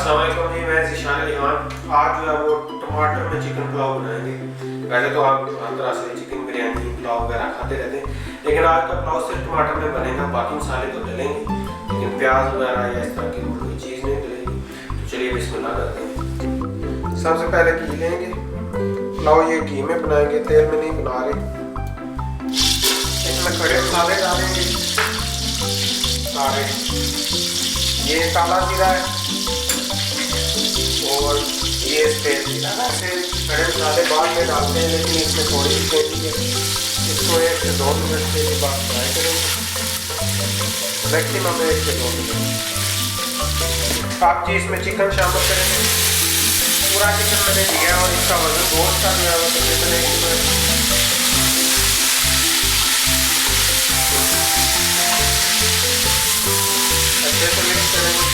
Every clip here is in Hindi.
अस्सलाम वालेकुम जी, मैं ज़ीशान अली खान। आज जो है वो टमाटर में चिकन पुलाव बनाएंगे। वैसे तो आप हर तरह से चिकन बिरयानी पुलाव वगैरह खाते रहते हैं, लेकिन आज का पुलाव सिर्फ टमाटर में बनेगा। बाकी मसाले तो डलेंगे, लेकिन प्याज वगैरह या इस तरह की कोई चीज़ नहीं डलेगी। तो चलिए बिस्मिल्लाह करते हैं। सबसे पहले घी लेंगे। पुलाव ये घी में बनाएंगे, तेल में नहीं बना रहे। इसमें खड़े मसाले डालेंगे सारे। ये काला जीरा है और ये सफेद जीरा है। ऐसे खड़े मसाले बाद में डालते हैं, लेकिन इसमें थोड़ी सी तेज़ी है। इसको 1 से 2 मिनट के बाद फ्राई करेंगे, मैक्सिमम 1 से 2 मिनट। आप जी इसमें चिकन शामिल करेंगे। पूरा चिकन मैंने लिया और इसका वजन गोश्त का लिया हुआ, तो चिकन अच्छे से मिक्स करेंगे।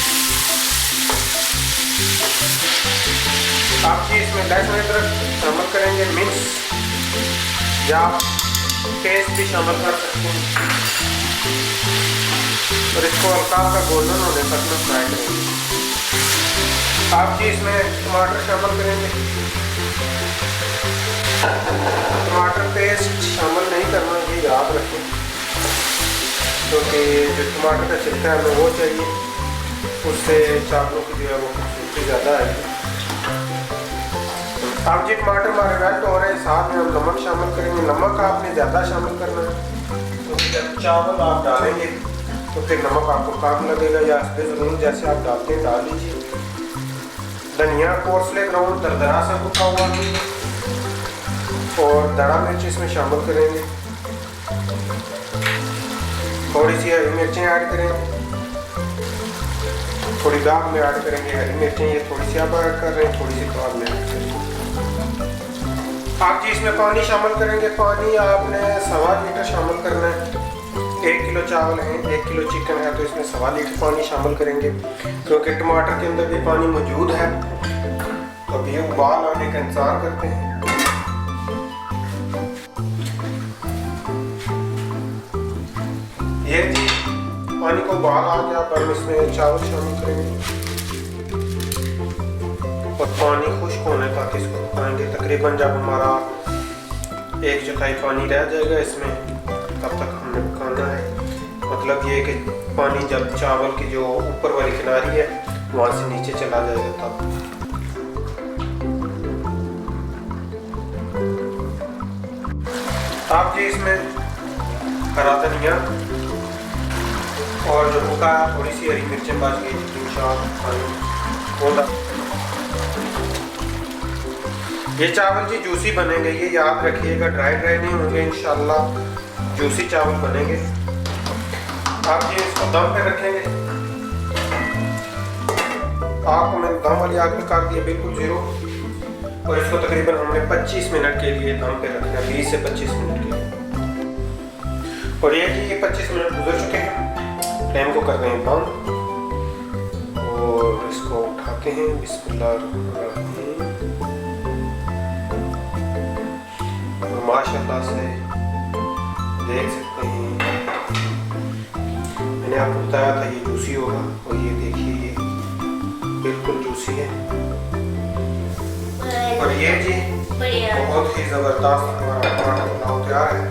आप जी इसमें लहसुन अदरक शामिल करेंगे, मिक्स या पेस्ट भी शामिल कर सकते हैं, और इसको हल्का हल्का गोल्डन होने तक में फ्राई करेंगे। आप जी इसमें टमाटर शामिल करेंगे। टमाटर पेस्ट शामिल नहीं करना, ये याद रखें, क्योंकि जो टमाटर का छिलका है हमें वो चाहिए, उससे चावलों की जो है वो खूबसूरती ज़्यादा आएगी। अब जी टमाटर हमारे वेल्ट हो रहे हैं, साथ में हम नमक शामिल करेंगे। नमक आपने ज़्यादा शामिल करना है, क्योंकि जब चावल आप डालेंगे तो फिर नमक आपको कम लगेगा, या ज़रूर जैसे आप डालते हैं डाल लीजिए। धनिया कोर्सले ग्राउंड दरदरा से कुटा हुआ, और दड़ा मिर्च इसमें शामिल करेंगे। थोड़ी सी हरी मिर्चें ऐड करेंगे, थोड़ी दाग में ऐड करेंगे हरी मिर्चें। ये थोड़ी सी आप ऐड कर रहे हैं, थोड़ी सी दाग में ऐड करेंगे। आप जी इसमें पानी शामिल करेंगे। पानी आपने 1.25 लीटर शामिल करना है। 1 किलो चावल है, 1 किलो चिकन है, तो इसमें 1.25 लीटर पानी शामिल करेंगे, क्योंकि टमाटर के अंदर भी पानी मौजूद है। तो अभी उबाल आने का इंतजार करते हैं। ये जी पानी को उबाल आ गया, अब हम इसमें चावल शामिल करेंगे और पानी खुश्क होने तक इसको पकाएंगे। तकरीबन जब हमारा 1/4 पानी रह जाएगा इसमें, तब तक हमने पकाना है। मतलब ये कि पानी जब चावल की जो ऊपर वाली किनारी है वहाँ से नीचे चला जाएगा तब। आप जी इसमें हरा धनिया और जो भूखा थोड़ी सी हरी मिर्चें बच गई, 3-4 खाने। ये चावल जी जूसी बनेंगे, ये याद रखिएगा, ड्राई नहीं होंगे इंशाल्लाह, जूसी चावल बनेंगे। आप जी इसको दम पे रखेंगे। आग को मैंने दम वाली आग पे कर दिया बिल्कुल 0, और इसको तकरीबन हमने 25 मिनट के लिए दम पे रखना है, 20 से 25 मिनट के लिए। और ये कि ये 25 मिनट गुजर चुके हैं, फ्लेम को कर रहे हैं बंद और इसको उठाते हैं। बिस्मिल्लाह। माशाल्लाह से देख सकते हैं, मैंने आपको बताया था ये जूसी होगा, और ये देखिए ये बिल्कुल जूसी है। और ये जी बहुत ही ज़बरदस्त हमारा टमाटर पुलाव तैयार है।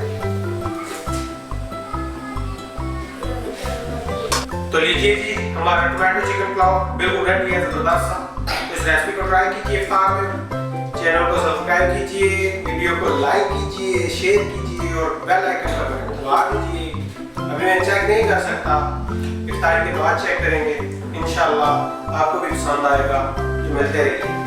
तो लीजिए जी हमारा टमाटो चिकन पुलाव बिल्कुल रेडी है, ज़बरदस्त सा। इस रेसिपी को ट्राई कीजिए इफ्तार में। चैनल को सब्सक्राइब कीजिए, वीडियो को लाइक कीजिए, शेयर कीजिए और बेल आइकन का बटन दबा दीजिए। अभी मैं चेक नहीं कर सकता, इफ्तार के बाद चेक करेंगे। इंशाल्लाह आपको भी पसंद आएगा। तो मिलते रहिए।